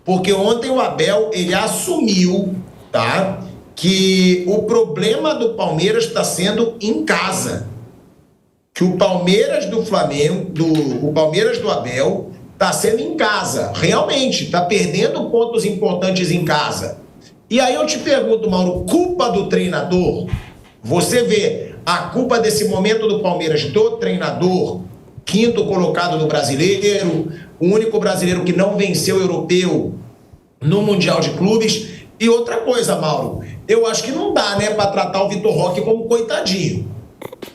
Porque ontem o Abel, ele assumiu, tá, que o problema do Palmeiras está sendo em casa. Que o Palmeiras do Flamengo, o Palmeiras do Abel, está sendo em casa. Realmente, está perdendo pontos importantes em casa. E aí eu te pergunto, Mauro, culpa do treinador? Você vê a culpa desse momento do Palmeiras do treinador, quinto colocado no Brasileiro, o único brasileiro que não venceu o europeu no Mundial de Clubes. E outra coisa, Mauro, eu acho que não dá, né, para tratar o Vitor Roque como coitadinho.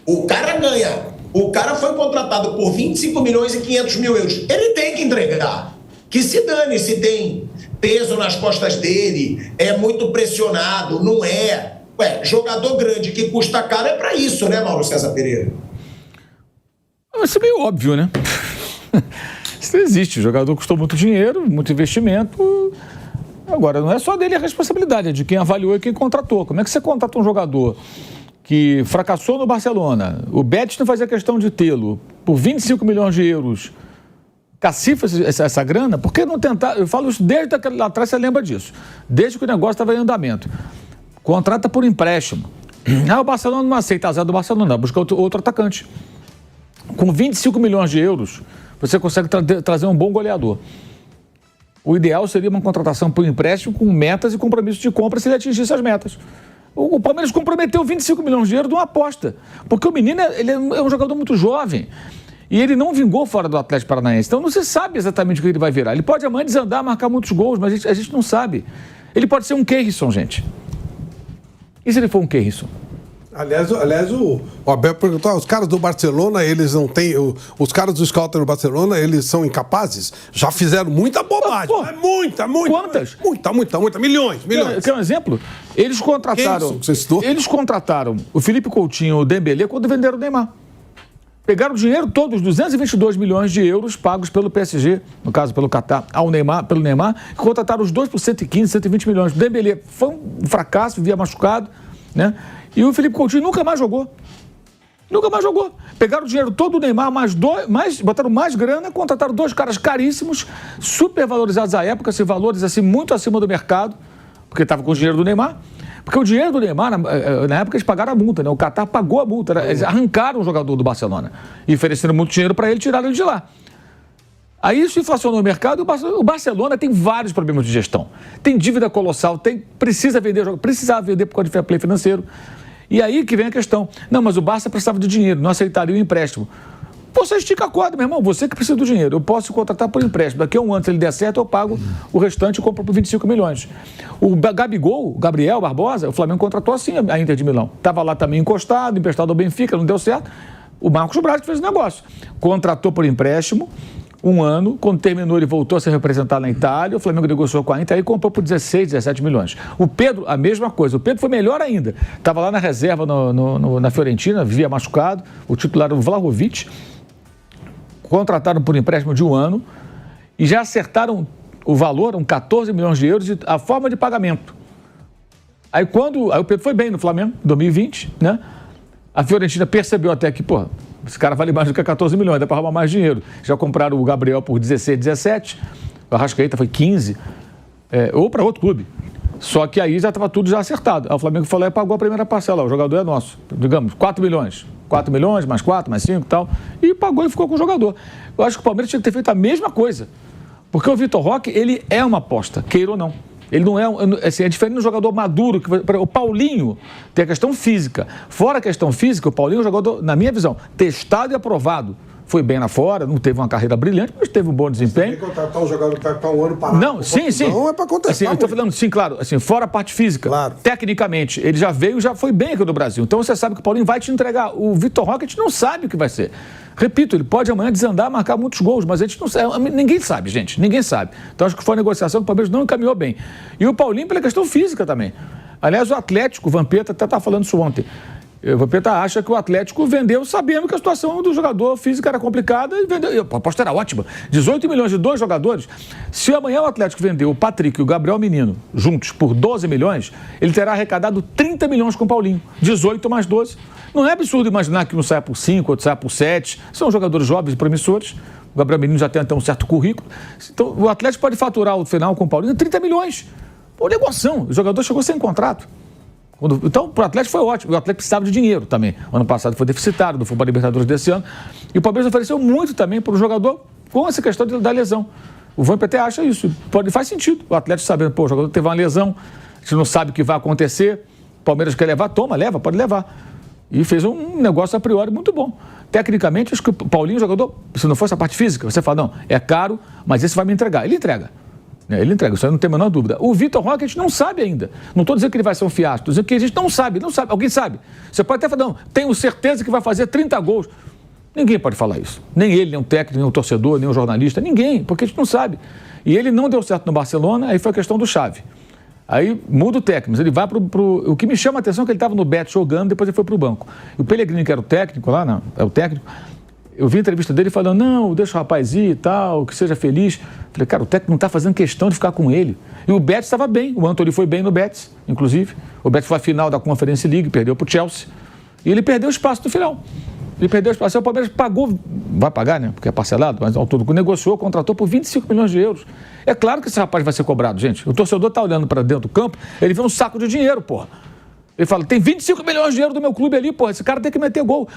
O cara ganha, o cara foi contratado por 25 milhões e 500 mil euros. Ele tem que entregar. Que se dane se tem peso nas costas dele, é muito pressionado, não é. Jogador grande que custa caro é para isso, né, Mauro César Pereira? Isso é meio óbvio, né? Isso não existe. O jogador custou muito dinheiro, muito investimento. Agora, não é só dele a responsabilidade, é de quem avaliou e quem contratou. Como é que você contrata um jogador que fracassou no Barcelona, o Betis não fazia questão de tê-lo, por 25 milhões de euros, cacifa essa grana? Por que não tentar? Eu falo isso desde lá atrás, você lembra disso. Desde que o negócio estava em andamento. Contrata por empréstimo. O Barcelona não aceita, azar do Barcelona, busca outro atacante. Com 25 milhões de euros, você consegue trazer um bom goleador. O ideal seria uma contratação por empréstimo com metas e compromisso de compra se ele atingisse as metas. O Palmeiras comprometeu 25 milhões de euros de uma aposta, porque o menino ele é um jogador muito jovem e ele não vingou fora do Atlético Paranaense. Então não se sabe exatamente o que ele vai virar. Ele pode amanhã desandar, marcar muitos gols, mas a gente não sabe. Ele pode ser um Keirson, gente. E se ele for um Keirson? Aliás, o Abel perguntou, os caras do Barcelona, eles não têm... Os caras do Scouter do Barcelona, eles são incapazes? Já fizeram muita bobagem. Muita. Quantas? Muita. Milhões. Quer um exemplo? Eles contrataram o Felipe Coutinho, o Dembélé, quando venderam o Neymar. Pegaram o dinheiro todo, os 222 milhões de euros pagos pelo PSG, no caso pelo Qatar, pelo Neymar, e contrataram os dois por 115, 120 milhões. O Dembélé foi um fracasso, vivia machucado, né? E o Felipe Coutinho nunca mais jogou. Pegaram o dinheiro todo do Neymar, botaram mais grana, contrataram dois caras caríssimos, super valorizados à época, valores assim, muito acima do mercado, porque estava com o dinheiro do Neymar. Porque o dinheiro do Neymar, na época, eles pagaram a multa, né? O Qatar pagou a multa, né? Eles arrancaram o jogador do Barcelona e ofereceram muito dinheiro para ele, tiraram ele de lá. Aí isso inflacionou o mercado e o Barcelona tem vários problemas de gestão. Tem dívida colossal, precisava vender por causa de fair play financeiro. E aí que vem a questão. Não, mas o Barça precisava de dinheiro, não aceitaria o empréstimo. Você estica a corda, meu irmão, você que precisa do dinheiro. Eu posso contratar por empréstimo. Daqui a um ano, se ele der certo, eu pago o restante e compro por 25 milhões. O Gabriel Barbosa, o Flamengo contratou assim a Inter de Milão. Estava lá também encostado, emprestado ao Benfica, não deu certo. O Marcos Braz que fez o negócio. Contratou por empréstimo, um ano, quando terminou ele voltou a se representar na Itália, o Flamengo negociou com a Inter e comprou por 16, 17 milhões. O Pedro, a mesma coisa, o Pedro foi melhor ainda, estava lá na reserva na Fiorentina, vivia machucado, o titular era o Vlahovic, contrataram por empréstimo de um ano e já acertaram o valor, eram 14 milhões de euros, a forma de pagamento. Aí o Pedro foi bem no Flamengo, em 2020, né? A Fiorentina percebeu até que, esse cara vale mais do que 14 milhões, dá para roubar mais dinheiro. Já compraram o Gabriel por 16, 17, o Arrascaeta foi 15, ou para outro clube. Só que aí já estava tudo já acertado. Aí o Flamengo falou, pagou a primeira parcela, o jogador é nosso. Digamos, 4 milhões. 4 milhões, mais 4, mais 5 e tal. E pagou e ficou com o jogador. Eu acho que o Palmeiras tinha que ter feito a mesma coisa. Porque o Vitor Roque, ele é uma aposta, queira ou não. Ele não é, assim, é diferente do jogador maduro. O Paulinho tem a questão física. Fora a questão física, o Paulinho é um jogador, na minha visão, testado e aprovado. Foi bem lá fora, não teve uma carreira brilhante, mas teve um bom desempenho. Você contratar um jogador que está um ano parado. Não, sim. Não é para acontecer. Assim, eu estou falando, sim, claro, assim, fora a parte física. Claro. Tecnicamente, ele já veio, já foi bem aqui no Brasil. Então você sabe que o Paulinho vai te entregar. O Vitor Roque, a gente não sabe o que vai ser. Repito, ele pode amanhã desandar, marcar muitos gols, mas a gente não sabe. Ninguém sabe, gente. Ninguém sabe. Então acho que foi uma negociação que o Palmeiras não encaminhou bem. E o Paulinho pela questão física também. Aliás, o Atlético, o Vampeta até estava falando isso ontem. O Vampeta acha que o Atlético vendeu sabendo que a situação do jogador física era complicada e vendeu. A aposta era ótima. 18 milhões de 2 jogadores. Se amanhã o Atlético vendeu o Patrick e o Gabriel Menino juntos por 12 milhões, ele terá arrecadado 30 milhões com o Paulinho. 18 mais 12. Não é absurdo imaginar que um saia por 5, outro saia por 7. São jogadores jovens e promissores. O Gabriel Menino já tem até um certo currículo. Então, o Atlético pode faturar o final com o Paulinho 30 milhões. Pô, negociação. O jogador chegou sem contrato. Então, para o Atlético foi ótimo. O Atlético precisava de dinheiro também. O ano passado foi deficitário, não foi para a Libertadores desse ano. E o Palmeiras ofereceu muito também para o jogador com essa questão da lesão. O Vamp até acha isso. Faz sentido. O Atlético sabendo, pô, o jogador teve uma lesão, a gente não sabe o que vai acontecer. O Palmeiras quer levar, toma, leva, pode levar. E fez um negócio a priori muito bom. Tecnicamente, acho que o Paulinho, jogador, se não fosse a parte física, você fala, não, é caro, mas esse vai me entregar. Ele entrega. Ele entrega, isso aí não tem a menor dúvida. O Vitor Roque a gente não sabe ainda. Não estou dizendo que ele vai ser um fiasco, estou dizendo que a gente não sabe. Alguém sabe. Você pode até falar, não, tenho certeza que vai fazer 30 gols. Ninguém pode falar isso. Nem ele, nem o técnico, nem o torcedor, nem o jornalista, ninguém, porque a gente não sabe. E ele não deu certo no Barcelona, aí foi a questão do Xavi. Aí muda o técnico, mas ele vai o que me chama a atenção é que ele estava no Betis jogando, depois ele foi para o banco. E o Pellegrini, que era o técnico lá, não, é o técnico, eu vi a entrevista dele falando, não, deixa o rapaz ir e tal, que seja feliz. Falei, cara, o técnico não está fazendo questão de ficar com ele. E o Betis estava bem, o Antony foi bem no Betis, inclusive. O Betis foi à final da Conference League, perdeu para o Chelsea. E ele perdeu o espaço no final. Ele perdeu o espaço. O Palmeiras pagou, vai pagar, né? Porque é parcelado, mas ao todo negociou, contratou por 25 milhões de euros. É claro que esse rapaz vai ser cobrado, gente. O torcedor está olhando para dentro do campo, ele vê um saco de dinheiro, porra. Ele fala, tem 25 milhões de euros do meu clube ali, porra, esse cara tem que meter gol.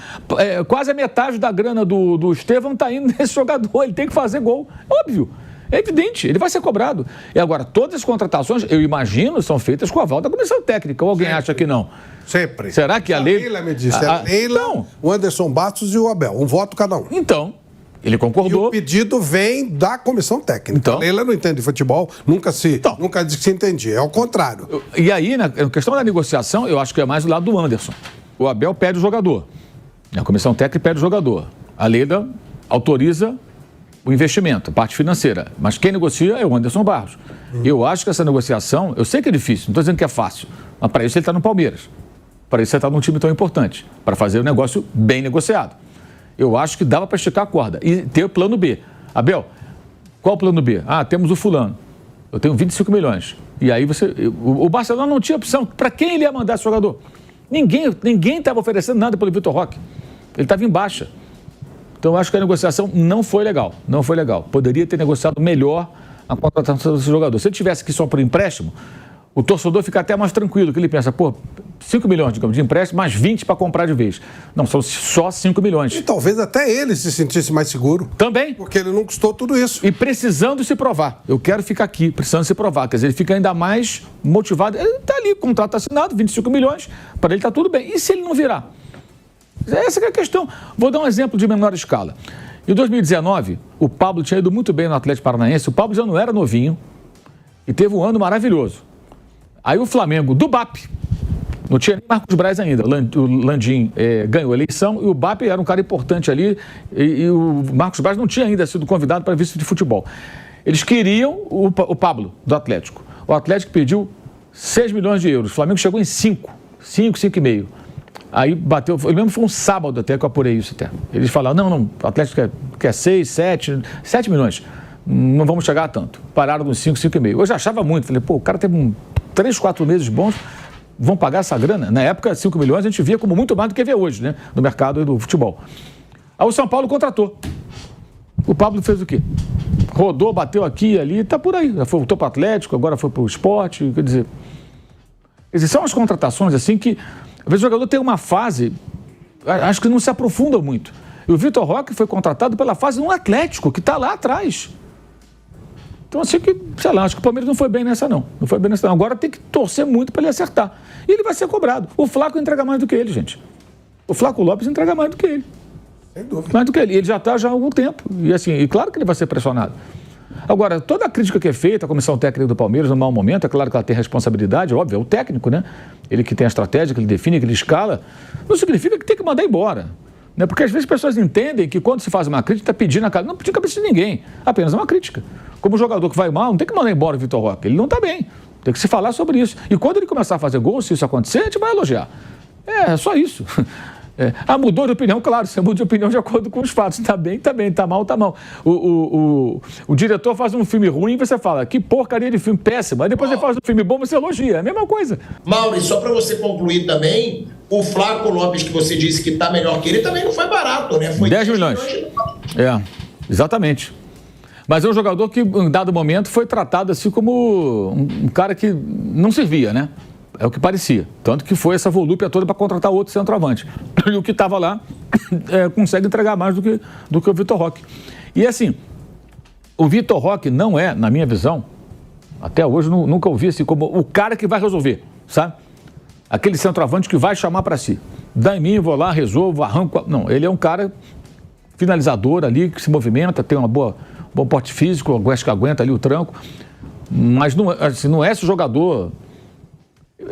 Quase a metade da grana do Estevão está indo nesse jogador, ele tem que fazer gol. Óbvio, é evidente, ele vai ser cobrado. E agora, todas as contratações, eu imagino, são feitas com a aval da comissão técnica, ou alguém acha que não? Sempre. Será que a Leila me disse, a Leila, então, o Anderson Bastos e o Abel, um voto cada um. Então, ele concordou. E o pedido vem da comissão técnica. Então, a Leila não entende de futebol, nunca disse que se entendia, é o contrário. E aí, na questão da negociação, eu acho que é mais do lado do Anderson. O Abel pede o jogador, a comissão técnica pede o jogador. A Leila autoriza o investimento, a parte financeira. Mas quem negocia é o Anderson Barros. Eu acho que essa negociação, eu sei que é difícil, não estou dizendo que é fácil, mas para isso ele está no Palmeiras. Para isso ele está num time tão importante, para fazer o negócio bem negociado. Eu acho que dava para esticar a corda e ter o plano B. Abel, qual o plano B? Ah, temos o fulano. Eu tenho 25 milhões. E aí o Barcelona não tinha opção. Para quem ele ia mandar esse jogador? Ninguém estava oferecendo nada pelo Vitor Roque. Ele estava em baixa. Então eu acho que a negociação não foi legal. Não foi legal. Poderia ter negociado melhor a contratação desse jogador. Se ele tivesse aqui só por empréstimo, o torcedor fica até mais tranquilo, que ele pensa, pô, 5 milhões, digamos, de empréstimo, mais 20 para comprar de vez. Não, são só 5 milhões. E talvez até ele se sentisse mais seguro. Também. Porque ele não custou tudo isso. E precisando se provar. Eu quero ficar aqui, precisando se provar. Quer dizer, ele fica ainda mais motivado. Ele está ali, contrato assinado, 25 milhões, para ele está tudo bem. E se ele não virar? Essa que é a questão. Vou dar um exemplo de menor escala. Em 2019, o Pablo tinha ido muito bem no Atlético Paranaense. O Pablo já não era novinho e teve um ano maravilhoso. Aí o Flamengo, do BAP, não tinha nem Marcos Braz ainda, o Landim ganhou a eleição e o BAP era um cara importante ali e o Marcos Braz não tinha ainda sido convidado para vice de futebol. Eles queriam o Pablo, do Atlético. O Atlético pediu 6 milhões de euros, o Flamengo chegou em 5,5. Aí bateu, mesmo foi um sábado até que eu apurei isso até. Eles falaram, não, o Atlético quer 6, 7 milhões, não vamos chegar a tanto. Pararam nos 5,5. Eu já achava muito, falei, pô, o cara teve 3, 4 meses bons, vão pagar essa grana? Na época, 5 milhões a gente via como muito mais do que vê hoje, né? No mercado do futebol. Aí o São Paulo contratou. O Pablo fez o quê? Rodou, bateu aqui e ali, tá por aí. Já voltou para o Atlético, agora foi para o Sport, quer dizer... São as contratações assim que... Às vezes o jogador tem uma fase, acho que não se aprofunda muito. E o Vitor Roque foi contratado pela fase no Atlético, que está lá atrás. Então, assim que, sei lá, acho que o Palmeiras não foi bem nessa, não. Não foi bem nessa, não. Agora tem que torcer muito para ele acertar. E ele vai ser cobrado. O Flaco entrega mais do que ele, gente. O Flaco Lopes entrega mais do que ele. Sem dúvida. Mais do que ele. E ele já está há algum tempo. E assim, e claro que ele vai ser pressionado. Agora, toda a crítica que é feita à comissão técnica do Palmeiras no mau momento, é claro que ela tem responsabilidade, óbvio, é o técnico, né? Ele que tem a estratégia, que ele define, que ele escala, não significa que tem que mandar embora. Né? Porque às vezes as pessoas entendem que quando se faz uma crítica, está pedindo a cabeça. Não pedindo a cabeça de ninguém, apenas uma crítica. Como jogador que vai mal, não tem que mandar embora o Vitor Roque, ele não está bem. Tem que se falar sobre isso. E quando ele começar a fazer gol, se isso acontecer, a gente vai elogiar. É só isso. Mudou de opinião, claro, você muda de opinião de acordo com os fatos. Tá bem, tá mal, tá mal. O diretor faz um filme ruim e você fala, que porcaria de filme péssimo. Aí depois ele faz um filme bom, você elogia. É a mesma coisa. Mauri, só para você concluir também, o Flaco Lopes, que você disse que tá melhor que ele, também não foi barato, né? Foi 10 milhões. Exatamente. Mas é um jogador que, em dado momento, foi tratado assim como um cara que não servia, né? É o que parecia. Tanto que foi essa volúpia toda para contratar outro centroavante. E o que estava lá consegue entregar mais do que o Vitor Roque. E assim, o Vitor Roque não é, na minha visão, até hoje nunca ouvi assim como o cara que vai resolver, sabe? Aquele centroavante que vai chamar para si. Dá em mim, vou lá, resolvo, arranco. Não, ele é um cara finalizador ali, que se movimenta, tem bom porte físico, acho que aguenta ali o tranco, mas não é esse jogador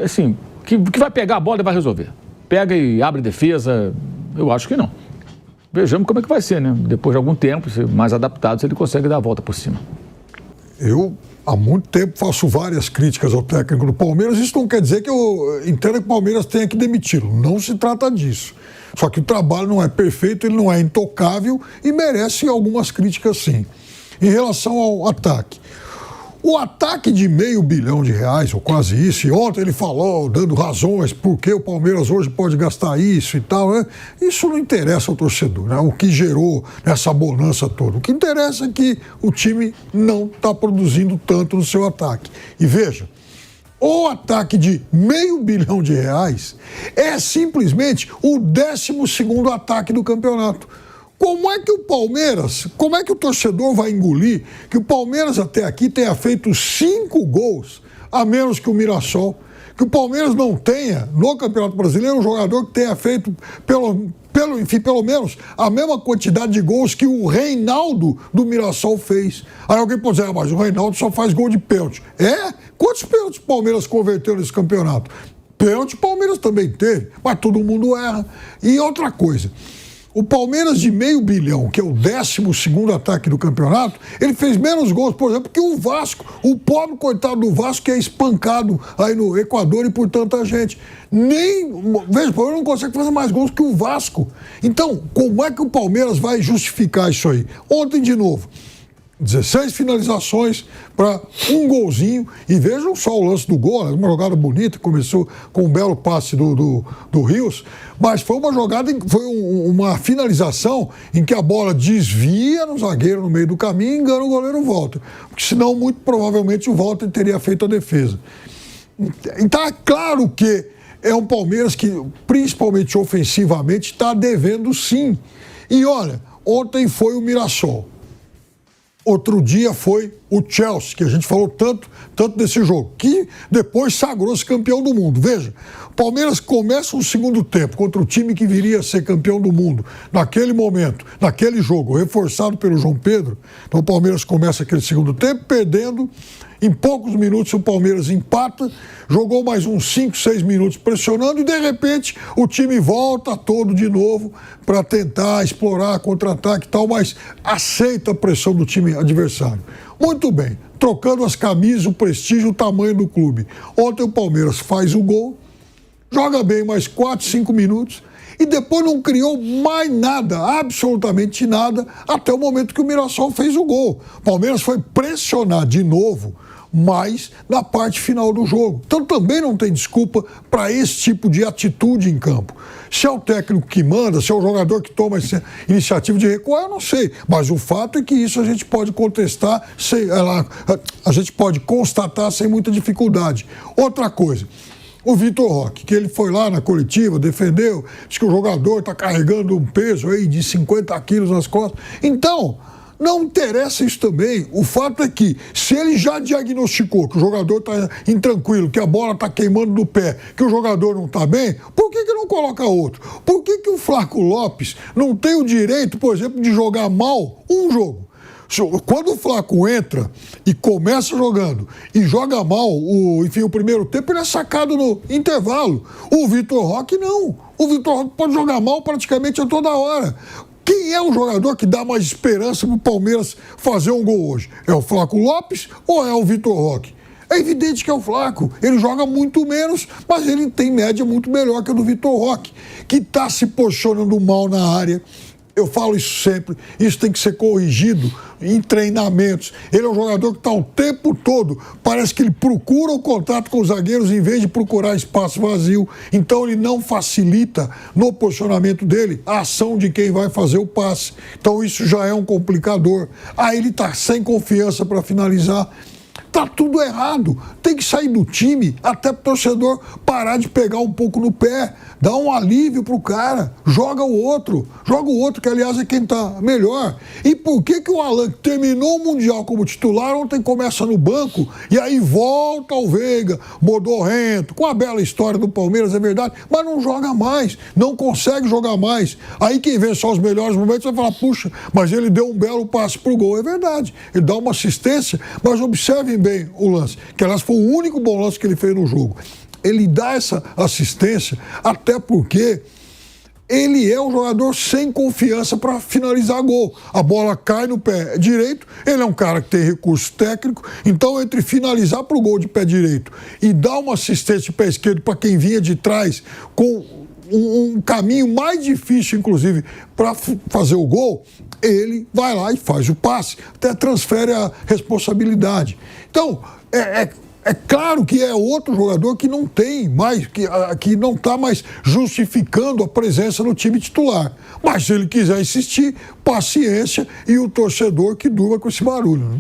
assim, que vai pegar a bola e vai resolver. Pega e abre defesa, eu acho que não. Vejamos como é que vai ser, né? Depois de algum tempo, mais adaptado, se ele consegue dar a volta por cima. Eu, há muito tempo, faço várias críticas ao técnico do Palmeiras. Isso não quer dizer que eu entenda que o Palmeiras tenha que demiti-lo. Não se trata disso. Só que o trabalho não é perfeito, ele não é intocável e merece algumas críticas, sim. Em relação ao ataque. O ataque de R$500 bilhão, ou quase isso, e ontem ele falou, dando razões, por que o Palmeiras hoje pode gastar isso e tal, né? Isso não interessa ao torcedor, né? O que gerou essa bonança toda. O que interessa é que o time não está produzindo tanto no seu ataque. E veja, o ataque de R$500 bilhão é simplesmente o 12º ataque do campeonato. Como é que o torcedor vai engolir que o Palmeiras até aqui tenha feito 5 gols a menos que o Mirassol? Que o Palmeiras não tenha, no Campeonato Brasileiro, um jogador que tenha feito, pelo menos, a mesma quantidade de gols que o Reinaldo do Mirassol fez. Aí alguém pode dizer, mas o Reinaldo só faz gol de pênalti. Quantos pênaltis o Palmeiras converteu nesse campeonato? Pênalti o Palmeiras também teve, mas todo mundo erra. E outra coisa... O Palmeiras de R$500 bilhão, que é o 12º ataque do campeonato, ele fez menos gols, por exemplo, que o Vasco. O pobre coitado do Vasco que é espancado aí no Equador e por tanta gente. Veja, o Palmeiras não consegue fazer mais gols que o Vasco. Então, como é que o Palmeiras vai justificar isso aí? Ontem, de novo, 16 finalizações para um golzinho. E vejam só o lance do gol, uma jogada bonita, começou com um belo passe do Rios, mas foi uma jogada, uma finalização em que a bola desvia no zagueiro no meio do caminho e engana o goleiro Walter. Porque senão, muito provavelmente, o Walter teria feito a defesa. Então, é claro que é um Palmeiras que, principalmente ofensivamente, está devendo sim. E olha, ontem foi o Mirassol. Outro dia foi o Chelsea, que a gente falou tanto desse jogo, que depois sagrou-se campeão do mundo. Veja, o Palmeiras começa um segundo tempo contra o time que viria a ser campeão do mundo naquele momento, naquele jogo, reforçado pelo João Pedro. Então o Palmeiras começa aquele segundo tempo perdendo. Em poucos minutos o Palmeiras empata, jogou mais uns 5, 6 minutos pressionando e de repente o time volta todo de novo para tentar explorar contra-ataque e tal, mas aceita a pressão do time adversário. Muito bem, trocando as camisas, o prestígio, o tamanho do clube. Ontem o Palmeiras faz o gol, joga bem mais 4, 5 minutos e depois não criou mais nada, absolutamente nada, até o momento que o Mirassol fez o gol. O Palmeiras foi pressionar de novo, mas na parte final do jogo. Então também não tem desculpa para esse tipo de atitude em campo. Se é o técnico que manda, se é o jogador que toma essa iniciativa de recuar, eu não sei. Mas o fato é que isso a gente pode contestar, a gente pode constatar sem muita dificuldade. Outra coisa, o Vitor Roque, que ele foi lá na coletiva, defendeu, disse que o jogador está carregando um peso aí de 50 quilos nas costas. Então, não interessa isso também. O fato é que, se ele já diagnosticou que o jogador está intranquilo, que a bola está queimando do pé, que o jogador não está bem, por que não coloca outro? Por que o Flaco Lopes não tem o direito, por exemplo, de jogar mal um jogo? Quando o Flaco entra e começa jogando e joga mal, o primeiro tempo, ele é sacado no intervalo. O Vitor Roque não. O Vitor Roque pode jogar mal praticamente a toda hora. Quem é o jogador que dá mais esperança para o Palmeiras fazer um gol hoje? É o Flaco Lopes ou é o Vitor Roque? É evidente que é o Flaco. Ele joga muito menos, mas ele tem média muito melhor que a do Vitor Roque, que está se posicionando mal na área, eu falo isso sempre, isso tem que ser corrigido em treinamentos. Ele é um jogador que está o tempo todo, parece que ele procura o contato com os zagueiros em vez de procurar espaço vazio. Então ele não facilita no posicionamento dele a ação de quem vai fazer o passe. Então isso já é um complicador. Aí ele está sem confiança para finalizar. Tá tudo errado. Tem que sair do time até pro torcedor parar de pegar um pouco no pé, dar um alívio pro cara, joga o outro, que aliás é quem tá melhor. E por que o Alan, que terminou o Mundial como titular, ontem começa no banco e aí volta ao Veiga, modorrento, com a bela história do Palmeiras, é verdade, mas não joga mais, não consegue jogar mais. Aí quem vê só os melhores momentos vai falar, puxa, mas ele deu um belo passe pro gol, é verdade. Ele dá uma assistência, mas observem bem o lance, que aliás foi o único bom lance que ele fez no jogo. Ele dá essa assistência até porque ele é um jogador sem confiança para finalizar gol. A bola cai no pé direito, ele é um cara que tem recurso técnico, então entre finalizar para o gol de pé direito e dar uma assistência de pé esquerdo para quem vinha de trás com um caminho mais difícil, inclusive, para fazer o gol, ele vai lá e faz o passe, até transfere a responsabilidade. Então, é claro que é outro jogador que não tem mais, que não está mais justificando a presença no time titular. Mas se ele quiser insistir, paciência e o torcedor que durma com esse barulho, né?